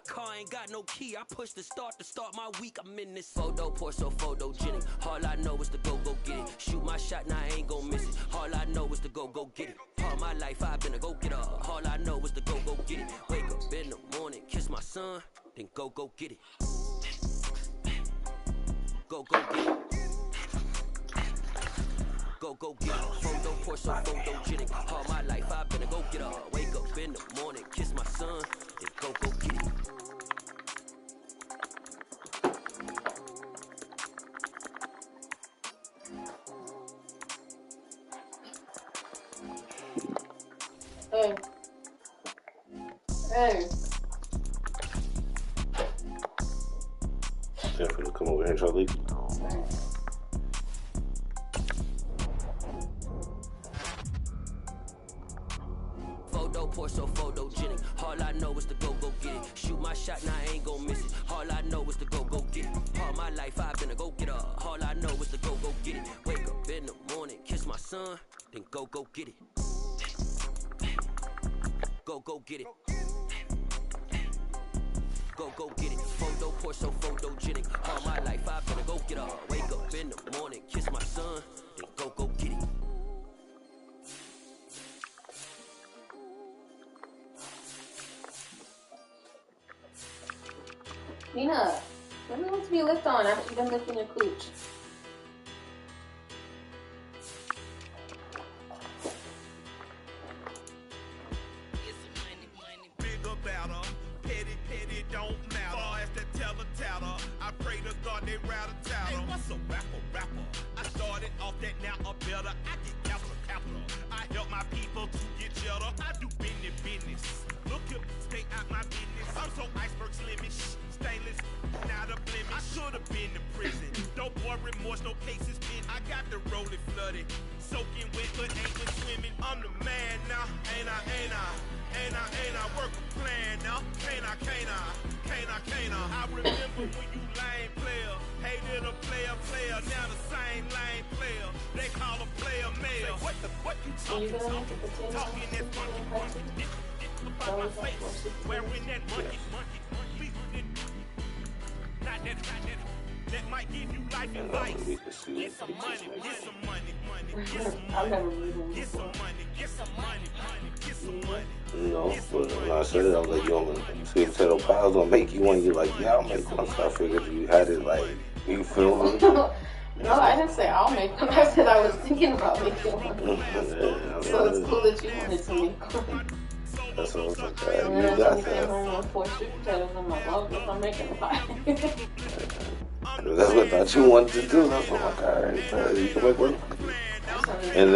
car ain't got no key. I push the start to start my week. I'm in this photo, pour so photogenic. All I know is to go get it. Shoot my shot, now I ain't gon' miss it. All I know is to go get it. All my life I've been a go-getter. All I know is to go get it. Wake up in the morning, kiss my son, then go get it. Go get it. Go get it. Photo, pour so photogenic. All my life I've been a go-getter. Wake up in the morning, kiss my son, then go get it. Hey. Hey. Yeah, for to come over here and try to leave. Photo, pour so photogenic. All I know is to go get it. Shoot my shot, now I ain't gon' miss it. All I know is to go get it. All my life I've been a go-getter. All I know is to go get it. Wake up in the morning, kiss my son, then go get it. Go get it. Go get it. Photo, pour so photogenic. All my life I've been a go-getter. Wake up in the morning, kiss my son, then go get it. Nina, let me want to be licked on after you've been licking your cooch. I pray to God they rather tattle. Hey, what's a rapper? I started off that, now I'm better. I get capital. I help my people to get cheddar. I do business. Look here, stay out my business. I'm so iceberg slimish, stainless, not a blemish. I should have been in prison. No boy remorse, no cases been. I got the rolling flooded, soaking wet, but ain't been swimming. I'm the man now, ain't I? Work a plan now, can't I? I remember when you lame player, hated a player, now the same lame player. They call a player male. What you talking about? Talking that monkey. About my face, wearing that monkey. Not that. That might give you life advice. Get some money. You know, but when I said it, I was like, yo, sweet potato pie was gonna make you one. You're like, yeah, I'll make one. So I figured you had it, like, you feel me? No, I didn't say I'll make one. I said I was thinking about making one. Yeah, so it's cool that you wanted to make one. That's what I was like, And then I came home with 4 sweet potatoes. I'm like, well, I guess I'm making a pie. That's what I thought you wanted to do. That's what I'm like, alright, you can make one. And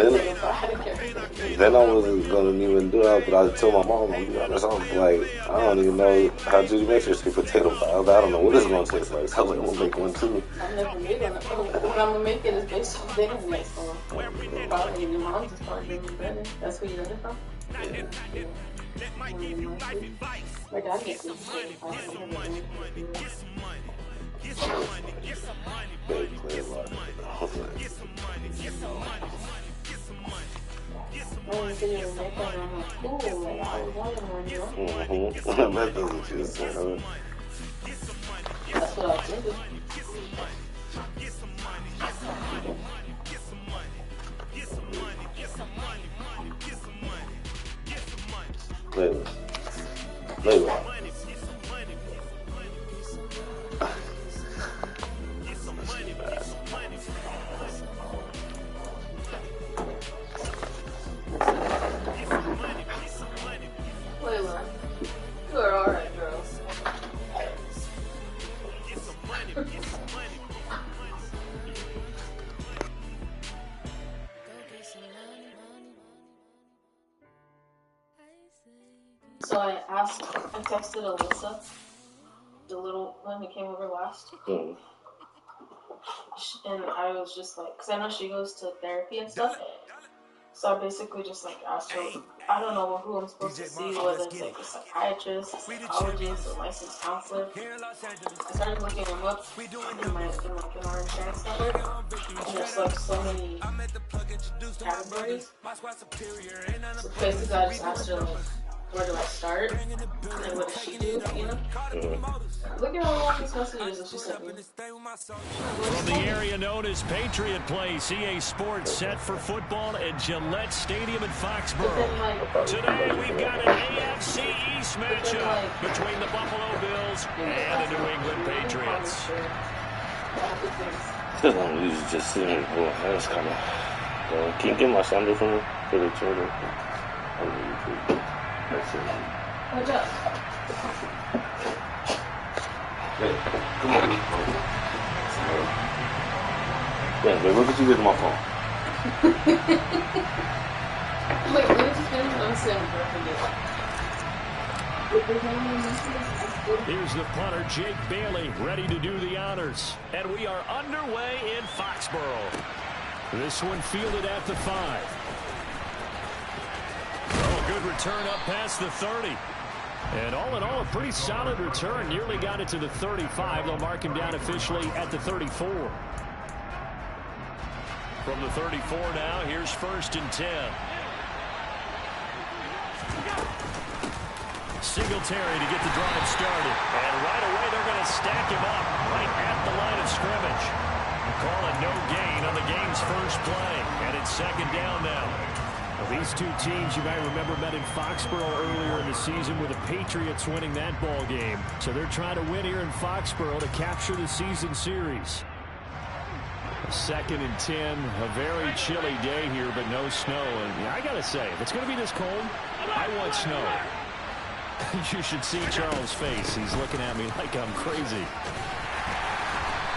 then I wasn't gonna even do that, but I told my mom, I'm be honest, I was like, I don't even know how to make your sweet potato pie. I don't know what it's gonna taste like. So I was like, I'm gonna make one too. I've never made one. What I'm gonna make it is based off the internet, so probably your mom's is probably doing better. That's where you got it from? Yeah. My dad makes it. That's what I was thinking. Later. You are alright, girl. So I texted Alyssa, the little one who came over last. Mm. And I was just like, because I know she goes to therapy and stuff. So I basically just like asked her, I don't know who I'm supposed to see, whether it's like a psychiatrist, a psychologist, a licensed counselor. I started looking them up in our insurance network, and there's like so many categories. So basically I just asked her like, Where do I start? And what does she do, you know? Look at how long this message is that she sent me. From the area known as Patriot Place, EA Sports set for football at Gillette Stadium in Foxborough. Today we've got an AFC East matchup between the Buffalo Bills and the New England Patriots. I'm usually just sitting here. Well, that's kind of. Can you get my sandal from me for the children? What's up? Hey, come on. Yeah, but look what you did to my phone. Wait, let me just finish on Here's the punter, Jake Bailey, ready to do the honors. And we are underway in Foxborough. This one fielded at the 5. Oh, good return up past the 30. And all in all, a pretty solid return. Nearly got it to the 35. They'll mark him down officially at the 34. From the 34 now, here's 1st and 10. Singletary to get the drive started. And right away, they're going to stack him up right at the line of scrimmage. Call it no gain on the game's first play. And it's 2nd down now. Well, these two teams, you might remember, met in Foxborough earlier in the season with the Patriots winning that ball game. So they're trying to win here in Foxborough to capture the season series. 2nd and 10, a very chilly day here, but no snow. And I got to say, if it's going to be this cold, I want snow. You should see Charles' face. He's looking at me like I'm crazy.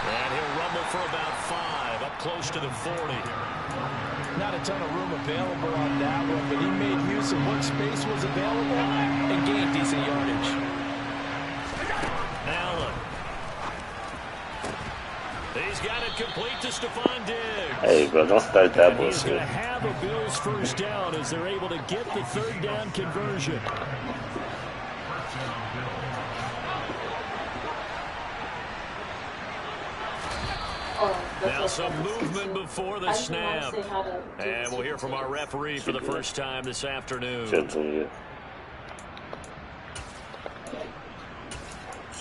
And he'll rumble for about 5, up close to the 40. Not a ton of room available on that one, but he made use of what space was available and gained decent yardage. Allen. He's got it complete to Stephon Diggs. Hey, bro, don't start that and he's going bullshit. to have a Bills first down as they're able to get the 3rd down conversion. Now some movement before the snap. And we'll hear from our referee for the first time this afternoon. She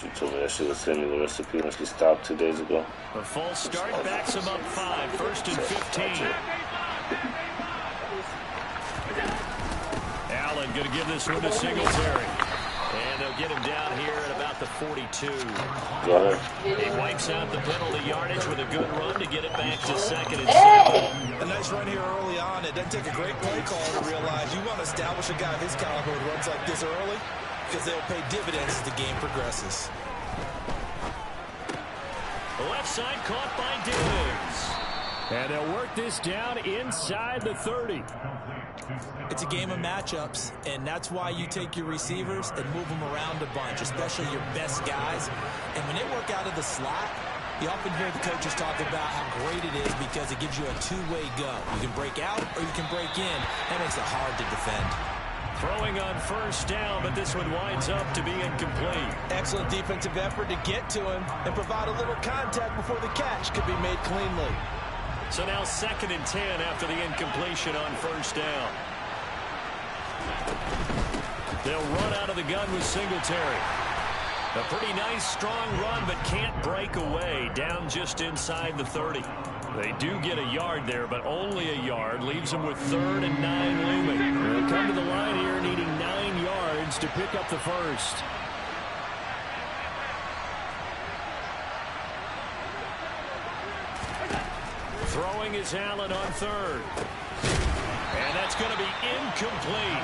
told me that she would send me the recipe when she stopped 2 days ago. A false start backs him up 5, 1st and 15. Allen going to give this one to Singletary. And they'll get him down here at about the 42. He wipes out the penalty yardage with a good run to get it back to 2nd and 7. A nice run here early on. It doesn't take a great play caller to realize you want to establish a guy of his caliber who runs like this early because they'll pay dividends as the game progresses. Left side caught by Diggs. And they'll work this down inside the 30. It's a game of matchups, and that's why you take your receivers and move them around a bunch, especially your best guys. And when they work out of the slot, you often hear the coaches talk about how great it is because it gives you a two-way go. You can break out or you can break in. That makes it hard to defend. Throwing on 1st down, but this one winds up to be incomplete. Excellent defensive effort to get to him and provide a little contact before the catch could be made cleanly. So now 2nd and 10 after the incompletion on 1st down. They'll run out of the gun with Singletary. A pretty nice, strong run, but can't break away. Down just inside the 30. They do get a yard there, but only a yard. Leaves them with 3rd and 9 looming. They'll come to the line here needing 9 yards to pick up the first. Throwing is Allen on 3rd. And that's going to be incomplete.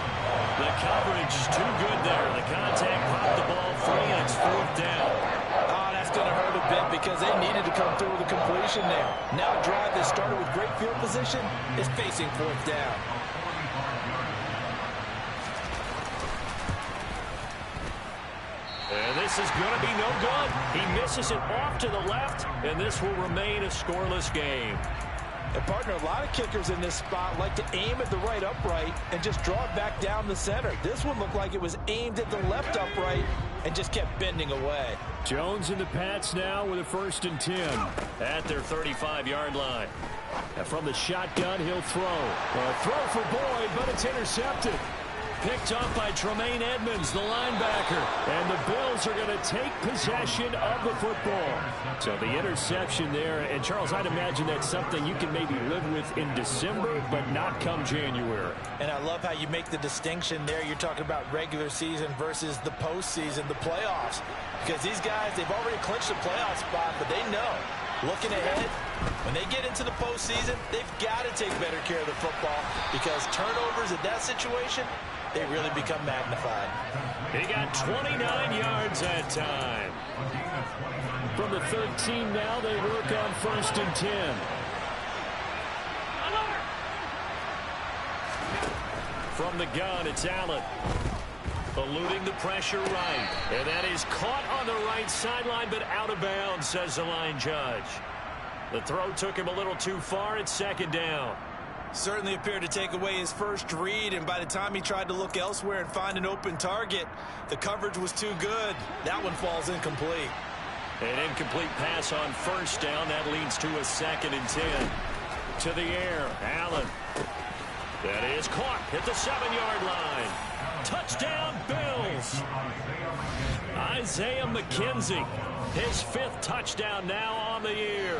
The coverage too good there. The contact popped the ball free, and it's 4th down. Oh, that's going to hurt a bit because they needed to come through with a completion there. Now a drive that started with great field position is facing 4th down. And this is going to be no good. He misses it off to the left, and this will remain a scoreless game. And partner, a lot of kickers in this spot like to aim at the right upright and just draw it back down the center. This one looked like it was aimed at the left upright and just kept bending away. Jones and the Pats now with a 1st and 10 at their 35-yard line. And from the shotgun, he'll throw. A throw for Boyd, but it's intercepted. picked up by Tremaine Edmonds, the linebacker. And the Bills are going to take possession of the football. So the interception there. And, Charles, I'd imagine that's something you can maybe live with in December, but not come January. And I love how you make the distinction there. You're talking about regular season versus the postseason, the playoffs. Because these guys, they've already clinched the playoff spot, but they know, looking ahead, when they get into the postseason, they've got to take better care of the football because turnovers in that situation, they really become magnified. He got 29 yards that time. From the 13 now, they work on 1st and 10. From the gun, it's Allen. Eluding the pressure right. And that is caught on the right sideline, but out of bounds, says the line judge. The throw took him a little too far. It's 2nd down. Certainly appeared to take away his first read, and by the time he tried to look elsewhere and find an open target, the coverage was too good. That one falls incomplete. An incomplete pass on 1st down. That leads to a 2nd and 10. To the air, Allen. That is caught at the 7-yard line. Touchdown, Bills. Isaiah McKenzie, his 5th touchdown now on the year.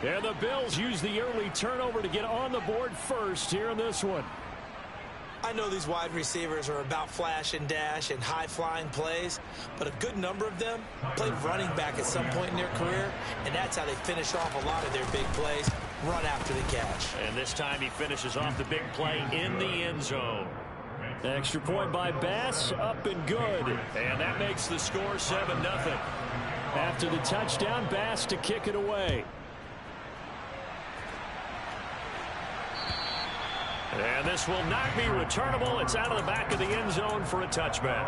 And the Bills use the early turnover to get on the board first here in this one. I know these wide receivers are about flash and dash and high-flying plays, but a good number of them played running back at some point in their career, and that's how they finish off a lot of their big plays, run after the catch. And this time he finishes off the big play in the end zone. Extra point by Bass, up and good. And that makes the score 7-0. After the touchdown, Bass to kick it away. And this will not be returnable. It's out of the back of the end zone for a touchback.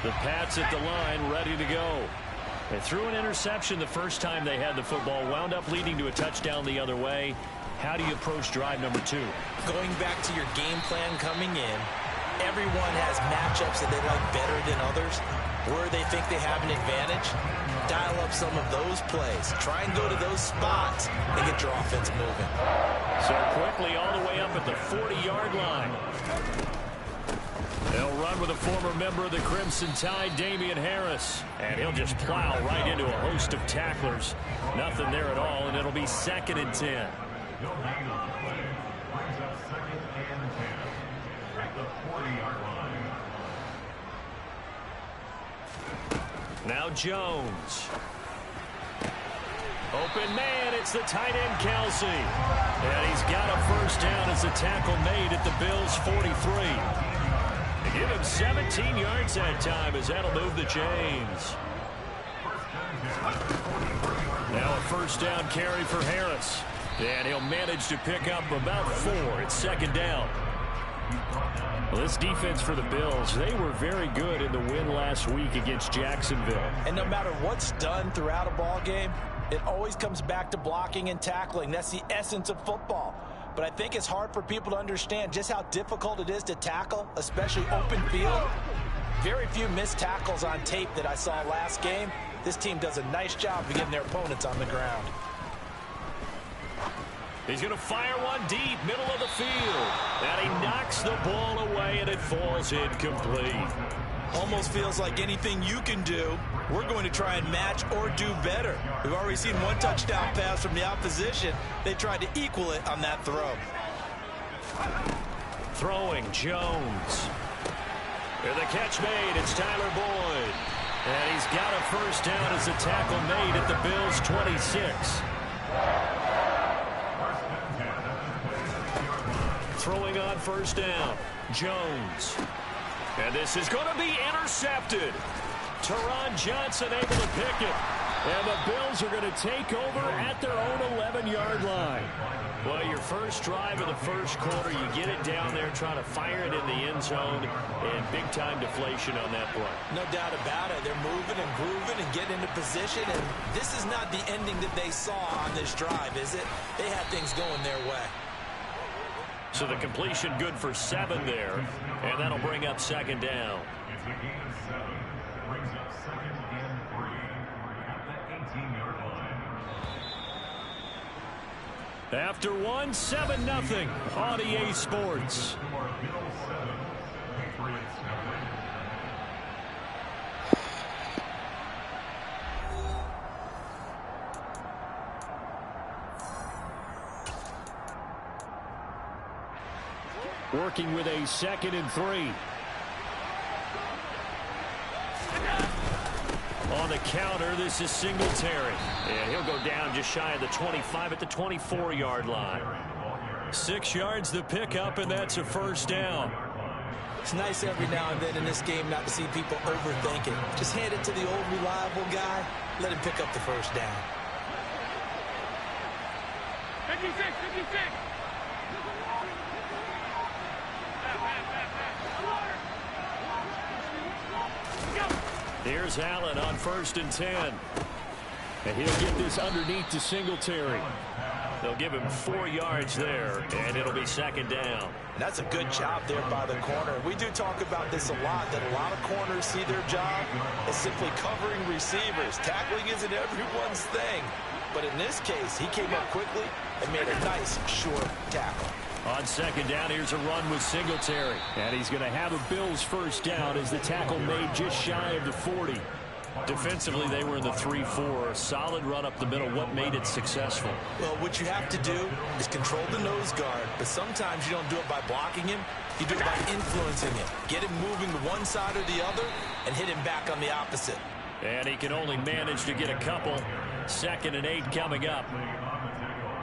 The Pats at the line, ready to go. They threw an interception the first time they had the football, wound up leading to a touchdown the other way. How do you approach drive number 2? Going back to your game plan coming in, everyone has matchups that they like better than others. Where they think they have an advantage, dial up some of those plays. Try and go to those spots and get your offense moving. So quickly all the way up at the 40-yard line. They'll run with a former member of the Crimson Tide, Damian Harris. And he'll just plow right into a host of tacklers. Nothing there at all, and it'll be 2nd and 10. Now Jones. Open man, it's the tight end Kelsey. And he's got a 1st down as the tackle made at the Bills' 43. They give him 17 yards that time as that'll move the chains. Now a 1st down carry for Harris. And he'll manage to pick up about 4. It's 2nd down. Well, this defense for the Bills, they were very good in the win last week against Jacksonville. And no matter what's done throughout a ball game, it always comes back to blocking and tackling. That's the essence of football. But I think it's hard for people to understand just how difficult it is to tackle, especially open field. Very few missed tackles on tape that I saw last game. This team does a nice job of getting their opponents on the ground. He's going to fire one deep, middle of the field. And he knocks the ball away, and it falls incomplete. Almost feels like anything you can do, we're going to try and match or do better. We've already seen one touchdown pass from the opposition. They tried to equal it on that throw. Throwing, Jones. And the catch made, it's Tyler Boyd. And he's got a 1st down as the tackle made at the Bills' 26. Throwing on 1st down, Jones. And this is going to be intercepted. Teron Johnson able to pick it. And the Bills are going to take over at their own 11-yard line. Well, your first drive of the first quarter, you get it down there, trying to fire it in the end zone, and big-time deflation on that play. No doubt about it. They're moving and grooving and getting into position, and this is not the ending that they saw on this drive, is it? They had things going their way. So the completion good for 7 there, and that'll bring up 2nd down. After one, 7-0 on EA Sports. Working with a 2nd and 3. On the counter, this is Singletary. And he'll go down just shy of the 25 at the 24-yard line. 6 yards the pickup, and that's a first down. It's nice every now and then in this game not to see people overthink it. Just hand it to the old reliable guy. Let him pick up the first down. 56, 56. Here's Allen on 1st and 10. And he'll get this underneath to Singletary. They'll give him 4 yards there, and it'll be 2nd down. And that's a good job there by the corner. We do talk about this a lot, that a lot of corners see their job as simply covering receivers. Tackling isn't everyone's thing. But in this case, he came up quickly and made a nice, short tackle. On 2nd down, here's a run with Singletary. And he's going to have a Bills first down as the tackle made just shy of the 40. Defensively, they were in the 3-4. Solid run up the middle. What made it successful? Well, what you have to do is control the nose guard. But sometimes you don't do it by blocking him. You do it by influencing him. Get him moving to one side or the other and hit him back on the opposite. And he can only manage to get a couple. 2nd and 8 coming up.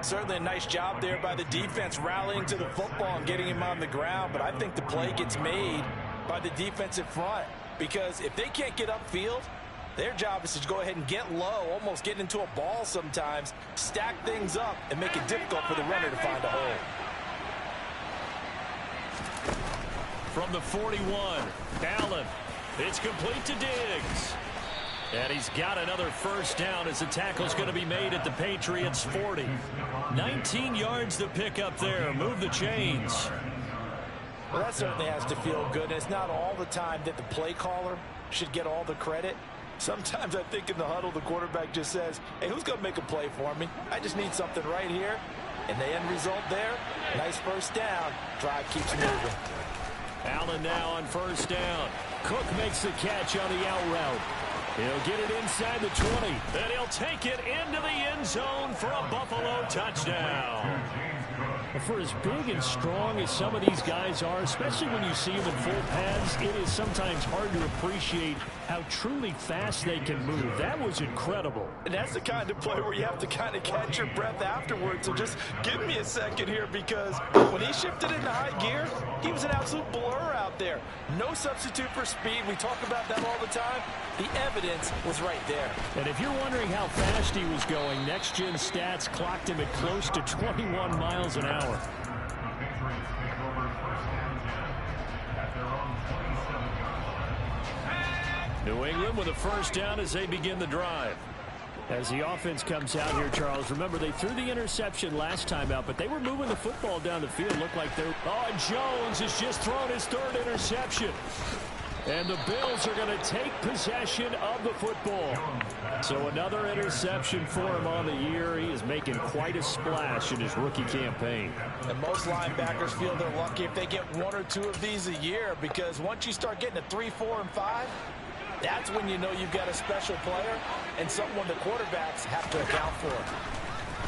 Certainly a nice job there by the defense rallying to the football and getting him on the ground. But I think the play gets made by the defensive front. Because if they can't get upfield, their job is to go ahead and get low, almost get into a ball sometimes, stack things up, and make it difficult for the runner to find a hole. From the 41, Allen. It's complete to Diggs. And he's got another first down as the tackle's going to be made at the Patriots 40. 19 yards to pick up there. Move the chains. Well, that certainly has to feel good. And it's not all the time that the play caller should get all the credit. Sometimes I think in the huddle, the quarterback just says, hey, who's going to make a play for me? I just need something right here. And the end result there, nice first down. Drive keeps moving. Allen now on first down. Cook makes the catch on the out route. He'll get it inside the 20, and he'll take it into the end zone for a Buffalo touchdown. For as big and strong as some of these guys are, especially when you see them in full pads, it is sometimes hard to appreciate how truly fast they can move. That was incredible. And that's the kind of play where you have to kind of catch your breath afterwards. So just give me a second here, because when he shifted into high gear, he was an absolute blur out there. No substitute for speed. We talk about that all the time. The evidence was right there. And if you're wondering how fast he was going, Next Gen Stats clocked him at close to 21 miles an hour. New England with a first down as they begin the drive. As the offense comes out here, Charles, remember they threw the interception last time out, but they were moving the football down the field. Looked like they're... Oh, Jones has just thrown his 3rd interception. And the Bills are going to take possession of the football. So another interception for him on the year. He is making quite a splash in his rookie campaign. And most linebackers feel they're lucky if they get 1 or 2 of these a year, because once you start getting to 3, 4, and 5, that's when you know you've got a special player and someone the quarterbacks have to account for.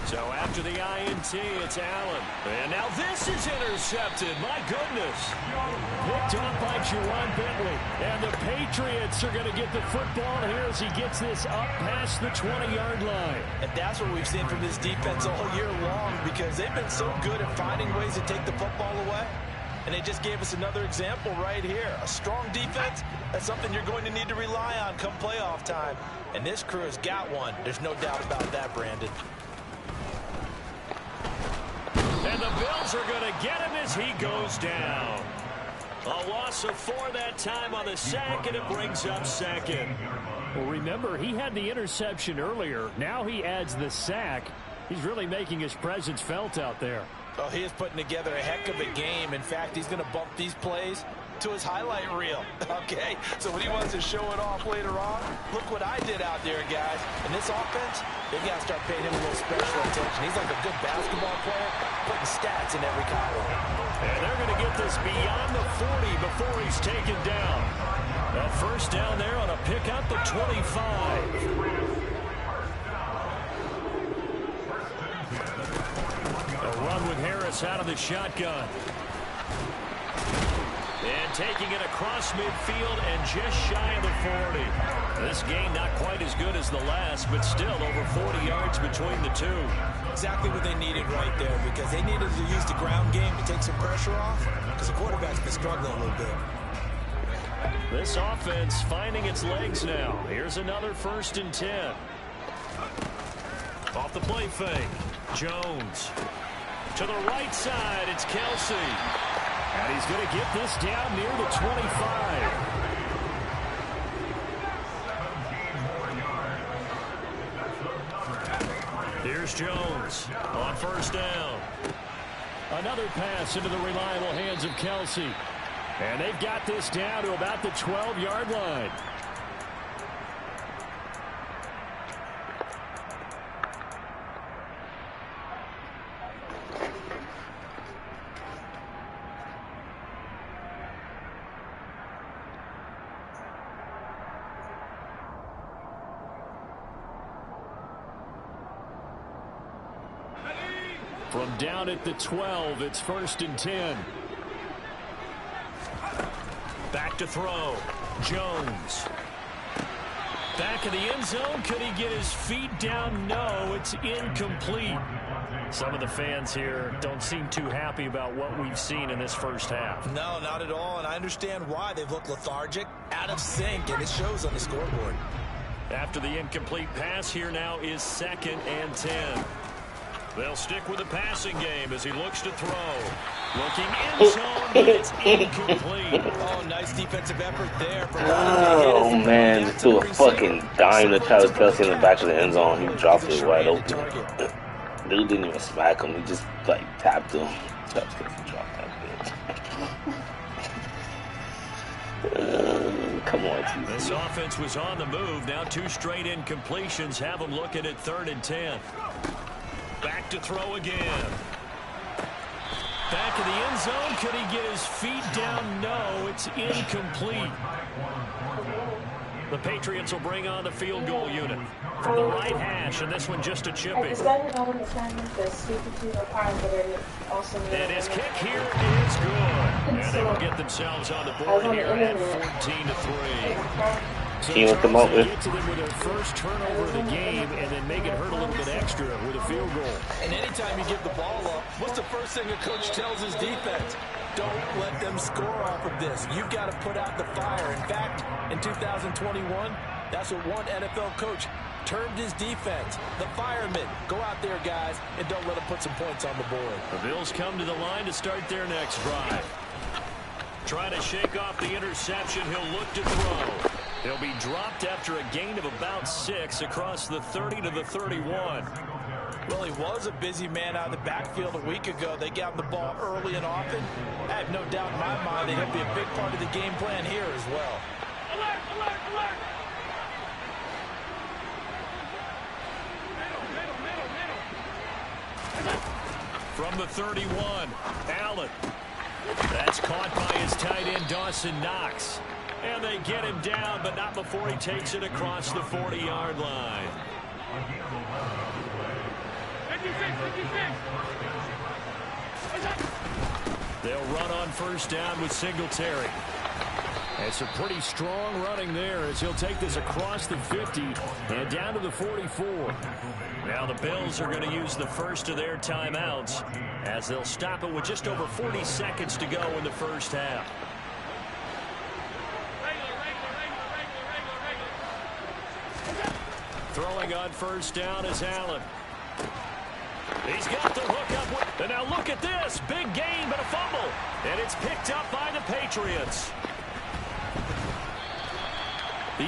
So after the INT, it's Allen. And now this is intercepted. My goodness. Picked off by Juwan Bentley. And the Patriots are going to get the football here as he gets this up past the 20-yard line. And that's what we've seen from this defense all year long, because they've been so good at finding ways to take the football away. And they just gave us another example right here. A strong defense, that's something you're going to need to rely on come playoff time. And this crew has got one. There's no doubt about that, Brandon. And the Bills are going to get him as he goes down. A loss of 4 that time on the sack, and it brings up 2nd. Well, remember, he had the interception earlier. Now he adds the sack. He's really making his presence felt out there. Oh, he is putting together a heck of a game. In fact, he's going to bump these plays to his highlight reel, okay? So when he wants to show it off later on, look what I did out there, guys. In this offense, they got to start paying him a little special attention. He's like a good basketball player, putting stats in every column. And they're going to get this beyond the 40 before he's taken down. A first down there on a pickup at 25. Run with Harris out of the shotgun. And taking it across midfield and just shy of the 40. This game not quite as good as the last, but still over 40 yards between the two. Exactly what they needed right there, because they needed to use the ground game to take some pressure off, because the quarterback's been struggling a little bit. This offense finding its legs now. Here's another 1st and 10. Off the play fake. Jones. To the right side, it's Kelsey. And he's going to get this down near the 25. Here's Jones on 1st down. Another pass into the reliable hands of Kelsey. And they've got this down to about the 12-yard line. From down at the 12, it's 1st and 10. Back to throw. Jones. Back of the end zone. Could he get his feet down? No, it's incomplete. Some of the fans here don't seem too happy about what we've seen in this first half. No, not at all, and I understand why. They've looked lethargic, out of sync, and it shows on the scoreboard. After the incomplete pass, here now is 2nd and 10. They'll stick with the passing game as he looks to throw. Looking in zone, but it's incomplete. Oh, nice defensive effort there. Oh, man, just threw a fucking dime to Travis Kelsey in the back of the end zone. He dropped it wide open. Dude didn't even smack him. He just, like, tapped him. Travis Kelsey dropped that bitch. Come on, TC. This offense was on the move. Now 2 straight incompletions have them looking at 3rd and 10. Back to throw again. Back of the end zone. Could he get his feet down? No, it's incomplete. The Patriots will bring on the field goal unit from the right hash, and this one just a chip in. And his kick here is good. And they will get themselves on the board here at 14-3. So He went them out with. get to them with their first turnover of the game and then make it hurt a little bit extra with a field goal. And anytime you give the ball up, what's the first thing a coach tells his defense? Don't let them score off of this. You've got to put out the fire. In fact, in 2021, that's what one NFL coach termed his defense. The firemen. Go out there, guys, and don't let them put some points on the board. The Bills come to the line to start their next drive. Trying to shake off the interception. He'll look to throw. He'll be dropped after a gain of about 6 across the 30 to the 31. Well, he was a busy man out of the backfield a week ago. They got him the ball early and often. I have no doubt in my mind that he'll be a big part of the game plan here as well. Alert, alert, alert! From the 31, Allen. That's caught by his tight end, Dawson Knox. And they get him down, but not before he takes it across the 40-yard line. 56. They'll run on first down with Singletary. It's a pretty strong running there as he'll take this across the 50 and down to the 44. Now the Bills are going to use the first of their timeouts as they'll stop it with just over 40 seconds to go in the first half. Throwing on first down is Allen. He's got the hook up. And now look at this. Big gain, but a fumble. And it's picked up by the Patriots.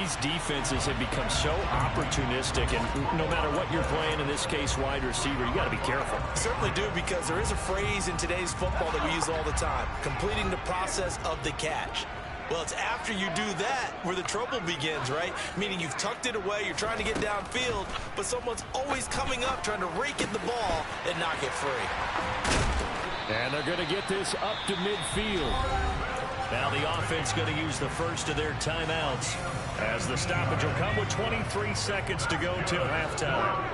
These defenses have become so opportunistic, and no matter what you're playing, in this case wide receiver, you got to be careful. Certainly do, because there is a phrase in today's football that we use all the time: completing the process of the catch. Well, it's after you do that where the trouble begins, right? Meaning you've tucked it away, you're trying to get downfield, but someone's always coming up trying to rake in the ball and knock it free. And they're going to get this up to midfield. Now the offense going to use the first of their timeouts, as the stoppage will come with 23 seconds to go till halftime.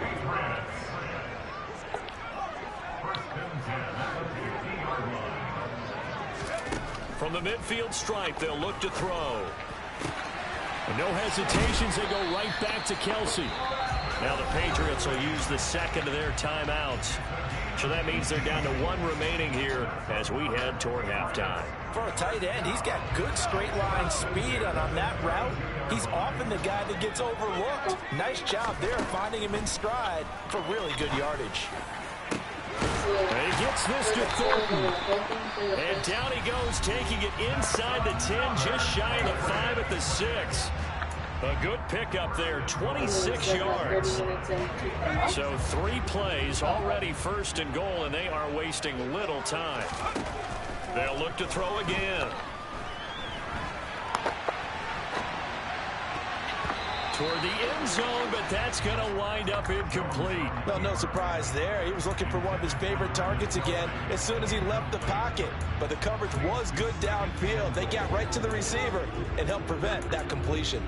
From the midfield stripe, they'll look to throw. And no hesitations, they go right back to Kelsey. Now the Patriots will use the second of their timeouts. So that means they're down to one remaining here as we head toward halftime. For a tight end, he's got good straight line speed, and on that route, he's often the guy that gets overlooked. Nice job there finding him in stride for really good yardage. And he gets this to Thornton. And down he goes, taking it inside the 10, just shy of the 5 at the 6. A good pickup there, 26 yards. So 3 plays, already first and goal, and they are wasting little time. They'll look to throw again. Toward the end zone, but that's going to wind up incomplete. Well, no surprise there. He was looking for one of his favorite targets again as soon as he left the pocket. But the coverage was good downfield. They got right to the receiver and helped prevent that completion.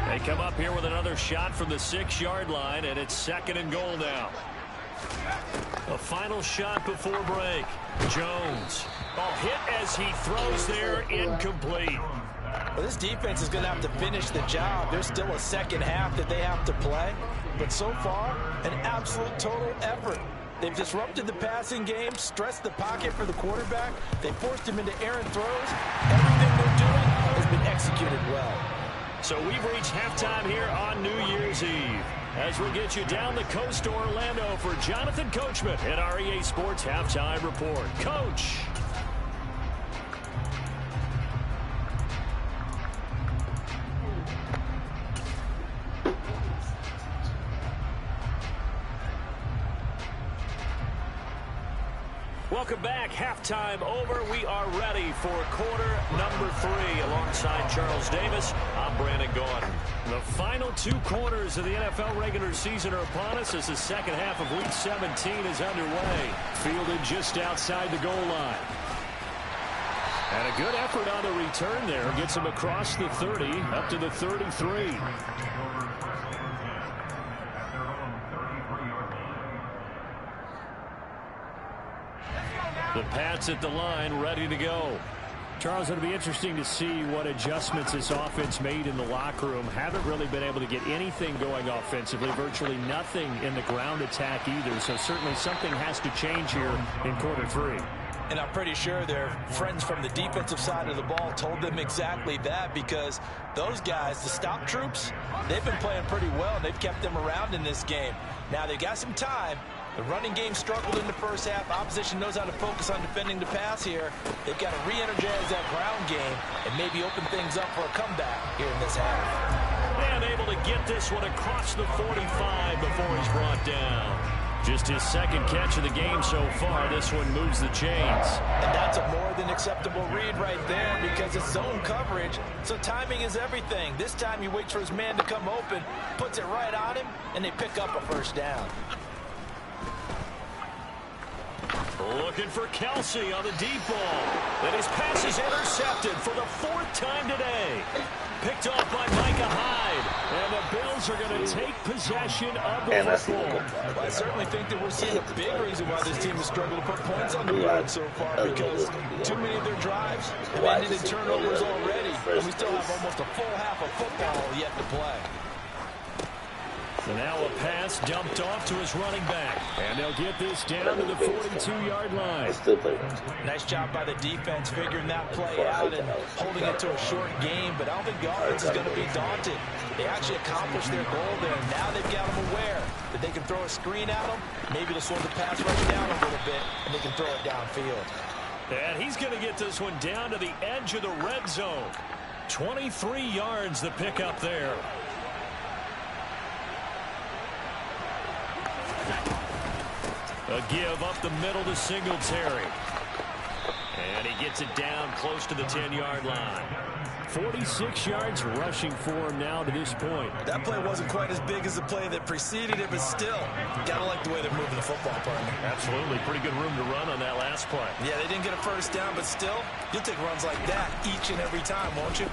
They come up here with another shot from the 6-yard line, and it's second and goal now. A final shot before break. Jones. Hit as he throws there, incomplete. Well, this defense is going to have to finish the job. There's still a second half that they have to play. But so far, an absolute total effort. They've disrupted the passing game, stressed the pocket for the quarterback. They forced him into errant throws. Everything they're doing has been executed well. So we've reached halftime here on New Year's Eve. As we get you down the coast to Orlando for Jonathan Coachman at our EA Sports Halftime Report. Coach. Welcome back. Halftime over. We are ready for quarter number 3. Alongside Charles Davis, I'm Brandon Gaudin. The final 2 quarters of the NFL regular season are upon us as the second half of Week 17 is underway. Fielded just outside the goal line. And a good effort on the return there. Gets him across the 30 up to the 33. The Pats at the line, ready to go. Charles, it'll be interesting to see what adjustments this offense made in the locker room. Haven't really been able to get anything going offensively, virtually nothing in the ground attack either. So certainly something has to change here in quarter 3. And I'm pretty sure their friends from the defensive side of the ball told them exactly that, because those guys, the stop troops, they've been playing pretty well. They've kept them around in this game. Now they've got some time. The running game struggled in the first half. Opposition knows how to focus on defending the pass here. They've got to re-energize that ground game and maybe open things up for a comeback here in this half. And able to get this one across the 45 before he's brought down. Just his second catch of the game so far. This one moves the chains. And that's a more than acceptable read right there, because it's zone coverage, so timing is everything. This time he waits for his man to come open, puts it right on him, and they pick up a first down. Looking for Kelsey on the deep ball. And his pass is intercepted for the 4th time today. Picked off by Micah Hyde. And the Bills are going to take possession of the football. Well, I certainly think that we're seeing a big reason why this team has struggled to put points on the board so far, because too many of their drives have ended in turnovers already, and we still have almost a full half of football yet to play. So now a pass dumped off to his running back. And they'll get this down to the 42-yard line. Nice job by the defense figuring that play out and holding it to a short game, but I don't think the offense is going to be daunted. They actually accomplished their goal there. Now they've got them aware that they can throw a screen at them. Maybe they'll slow the pass rush down a little bit, and they can throw it downfield. And he's going to get this one down to the edge of the red zone. 23 yards the pickup there. A give up the middle to Singletary. And he gets it down close to the 10-yard line. 46 yards rushing for him now to this point. That play wasn't quite as big as the play that preceded it, but still, gotta like the way they're moving the football, partner. Absolutely. Pretty good room to run on that last play. Yeah, they didn't get a first down, but still, you'll take runs like that each and every time, won't you?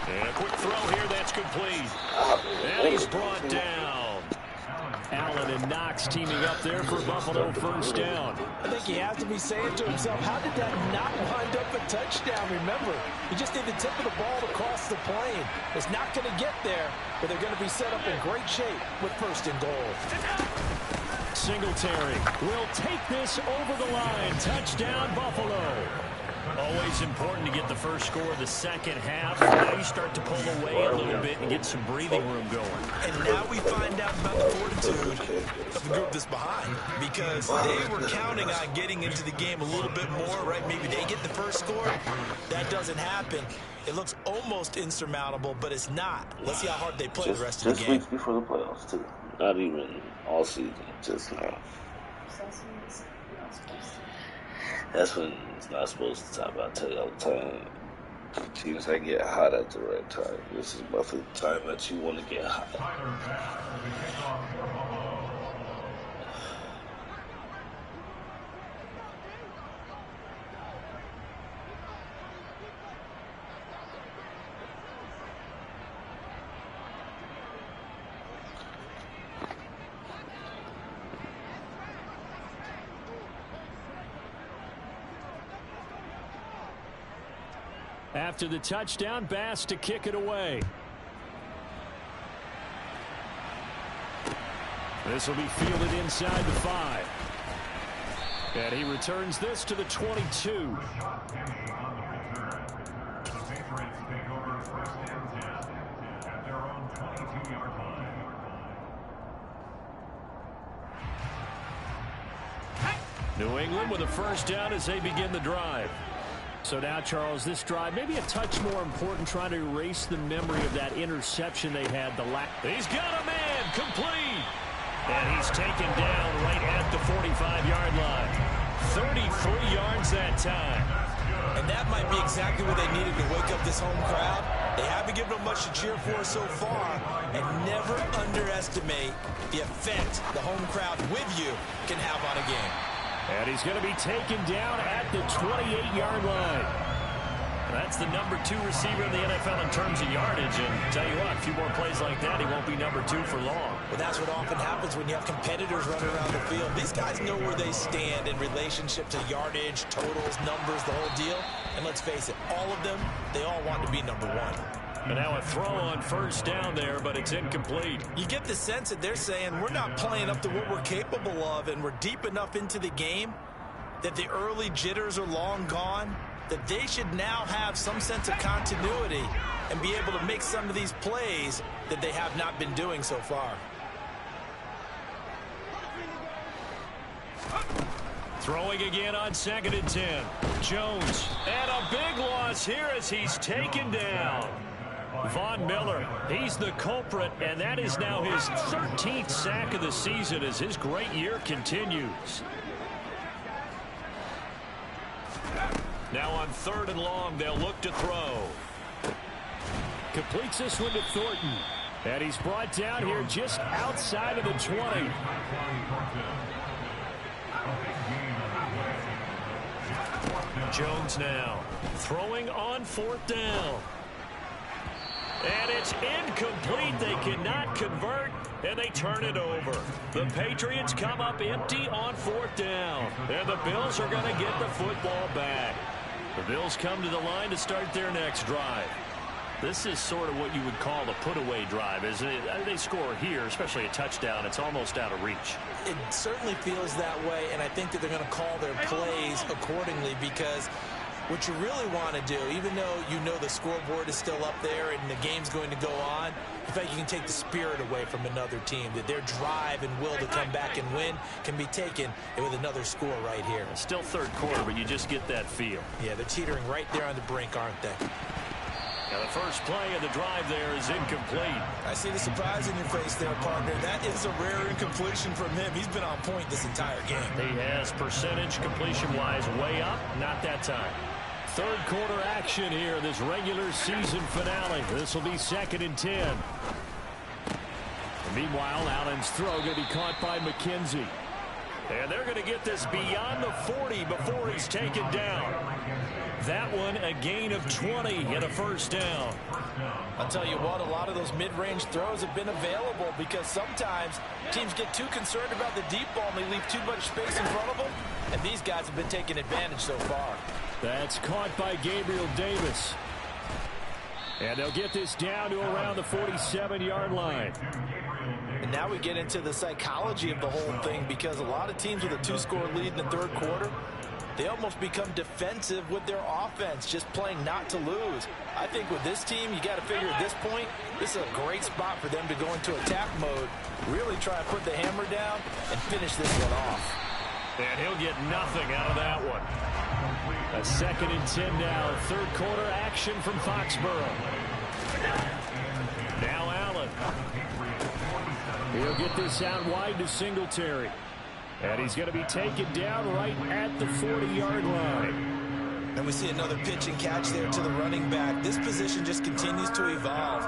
And a quick throw here, that's complete. And he's brought down. Allen and Knox teaming up there for Buffalo first down. I think he has to be saying to himself, how did that not wind up a touchdown? Remember, you just need the tip of the ball to cross the plane. It's not going to get there, but they're going to be set up in great shape with first and goal. Singletary will take this over the line. Touchdown, Buffalo. Always important to get the first score of the second half. Now you start to pull away a little bit and get some breathing room going. And now we find out about the fortitude of the group that's behind, because they were counting on getting into the game a little bit more, right? Maybe they get the first score. That doesn't happen. It looks almost insurmountable, but it's not. Let's see how hard they play the rest of the game. Just weeks before the playoffs, too. Not even all season, just now. That's when it's not supposed to talk about. I tell you all the time. Teams that get hot at the right time. This is roughly the time that you want to get hot. After the touchdown, Bass to kick it away. This will be fielded inside the 5. And he returns this to the 22. New England with a first down as they begin the drive. So now, Charles, this drive maybe a touch more important, trying to erase the memory of that interception they had. He's got a man, complete. And he's taken down right at the 45-yard line. 33 yards that time. And that might be exactly what they needed to wake up this home crowd. They haven't given them much to cheer for so far. And never underestimate the effect the home crowd with you can have on a game. And he's going to be taken down at the 28-yard line. That's the number 2 receiver in the NFL in terms of yardage. And tell you what, a few more plays like that, he won't be number 2 for long. Well, that's what often happens when you have competitors running around the field. These guys know where they stand in relationship to yardage, totals, numbers, the whole deal. And let's face it, all of them, they all want to be number 1. And now a throw on first down there, but it's incomplete. You get the sense that they're saying we're not playing up to what we're capable of, and we're deep enough into the game that the early jitters are long gone, that they should now have some sense of continuity and be able to make some of these plays that they have not been doing so far. Throwing again on 2nd and 10. Jones, and a big loss here as he's taken down. Von Miller, he's the culprit, and that is now his 13th sack of the season as his great year continues. Now on 3rd and long, they'll look to throw. Completes this one to Thornton. And he's brought down here just outside of the 20. Jones now throwing on 4th down. And it's incomplete. They cannot convert, and they turn it over. The Patriots come up empty on 4th down, and the Bills are going to get the football back. The Bills come to the line to start their next drive. This is sort of what you would call a put-away drive, isn't it? They score here, especially a touchdown. It's almost out of reach. It certainly feels that way, and I think that they're going to call their plays accordingly, because What you really want to do, even though you know the scoreboard is still up there and the game's going to go on, in fact, you can take the spirit away from another team, that their drive and will to come back and win can be taken with another score right here. Still third quarter, but you just get that feel. Yeah, they're teetering right there on the brink, aren't they? Now the first play of the drive there is incomplete. I see the surprise in your face there, partner. That is a rare incompletion from him. He's been on point this entire game. He has percentage completion-wise way up, not that time. Third quarter action here, this regular season finale. This will be 2nd and 10. And meanwhile, Allen's throw going to be caught by McKenzie. And they're going to get this beyond the 40 before he's taken down. That one a gain of 20 and a first down. I'll tell you what, a lot of those mid-range throws have been available because sometimes teams get too concerned about the deep ball and they leave too much space in front of them. And these guys have been taking advantage so far. That's caught by Gabriel Davis. And they'll get this down to around the 47-yard line. And now we get into the psychology of the whole thing because a lot of teams with a 2-score lead in the third quarter, they almost become defensive with their offense, just playing not to lose. I think with this team, you got to figure at this point, this is a great spot for them to go into attack mode, really try to put the hammer down and finish this one off. And he'll get nothing out of that one. A 2nd and 10 now. Third quarter action from Foxborough. Now Allen. He'll get this out wide to Singletary. And he's going to be taken down right at the 40-yard line. And we see another pitch and catch there to the running back. This position just continues to evolve.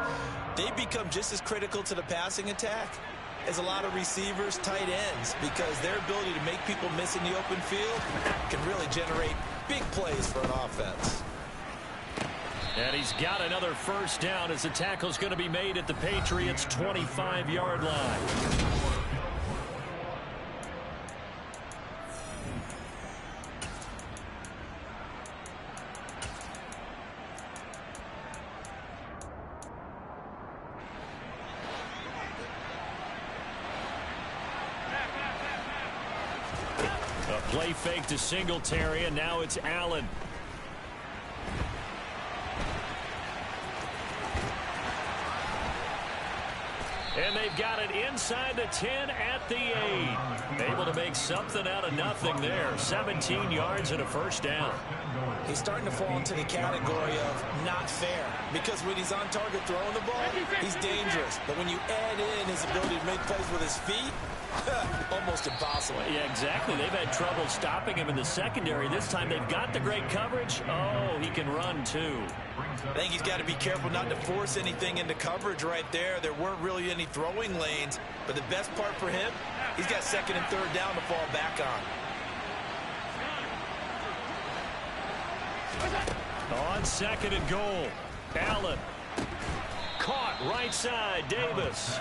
They become just as critical to the passing attack as a lot of receivers, tight ends, because their ability to make people miss in the open field can really generate big plays for an offense. And he's got another first down as the tackle's going to be made at the Patriots' 25-yard line. Play fake to Singletary, and now it's Allen. And they've got it inside the 10 at the 8. Able to make something out of nothing there. 17 yards and a first down. He's starting to fall into the category of not fair, because when he's on target throwing the ball, he's dangerous. But when you add in his ability to make plays with his feet, almost impossible. Yeah, exactly. They've had trouble stopping him in the secondary. This time they've got the great coverage. Oh, he can run too. I think he's got to be careful not to force anything into coverage right there. There weren't really any throwing lanes, but the best part for him, he's got 2nd and 3rd down to fall back on. On 2nd and goal, Allen. Caught right side, Davis.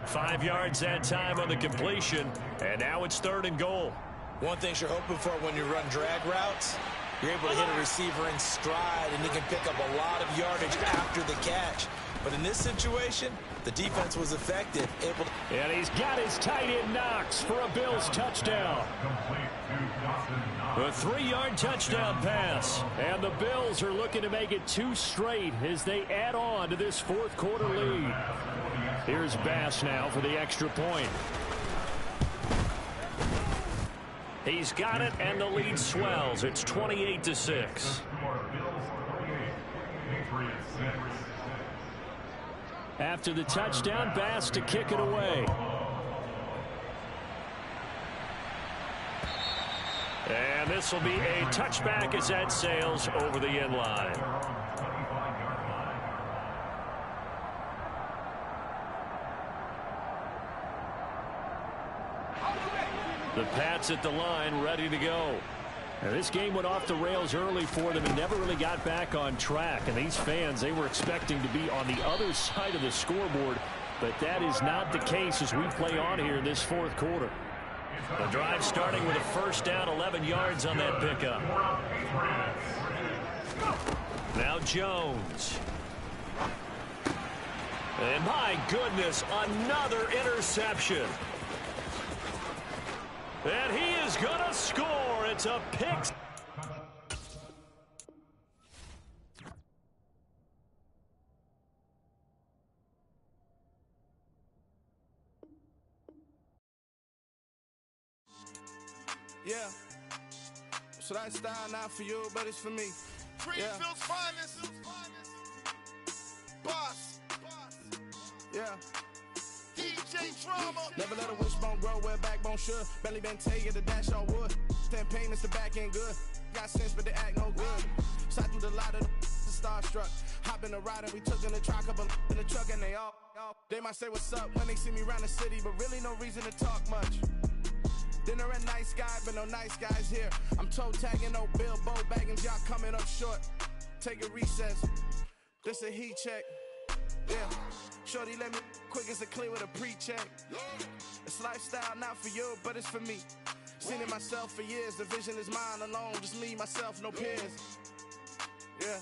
5 yards that time on the completion, and now it's 3rd and goal. One thing you're hoping for when you run drag routes, you're able to hit a receiver in stride, and you can pick up a lot of yardage after the catch. But in this situation, the defense was effective. And he's got his tight end Knox for a Bills touchdown. A 3-yard touchdown pass. And the Bills are looking to make it 2 straight as they add on to this 4th quarter lead. Here's Bass now for the extra point. He's got it, and the lead swells. It's 28-6. After the touchdown, Bass to kick it away. And this will be a touchback as that sails over the end line. The Pats at the line, ready to go. Now, this game went off the rails early for them and never really got back on track. And these fans, they were expecting to be on the other side of the scoreboard. But that is not the case as we play on here in this 4th quarter. The drive starting with a first down, 11 yards on that pickup. Now Jones. And my goodness, another interception. And he is going to score. It's a pick. Yeah. So that style not for you, but it's for me. Greenfield's finest. Boss. Yeah. DJ Drama. Never let a wishbone grow where backbone should. Belly been taking the dash on wood. Ten pain is the back end good. Got sense, but they act no good. Side through the lot of the starstruck. Hop in the ride and we took in the truck, couple in the truck, and they might say what's up when they see me around the city, but really no reason to talk much. Dinner a nice guy, but no nice guys here. I'm toe tagging, no Bilbo Baggins, y'all coming up short. Take a recess. This a heat check. Yeah. Shorty let me quick as a clear with a pre-check. It's lifestyle not for you, but it's for me. Seen it myself for years. The vision is mine alone. Just me, myself, no peers. Yeah.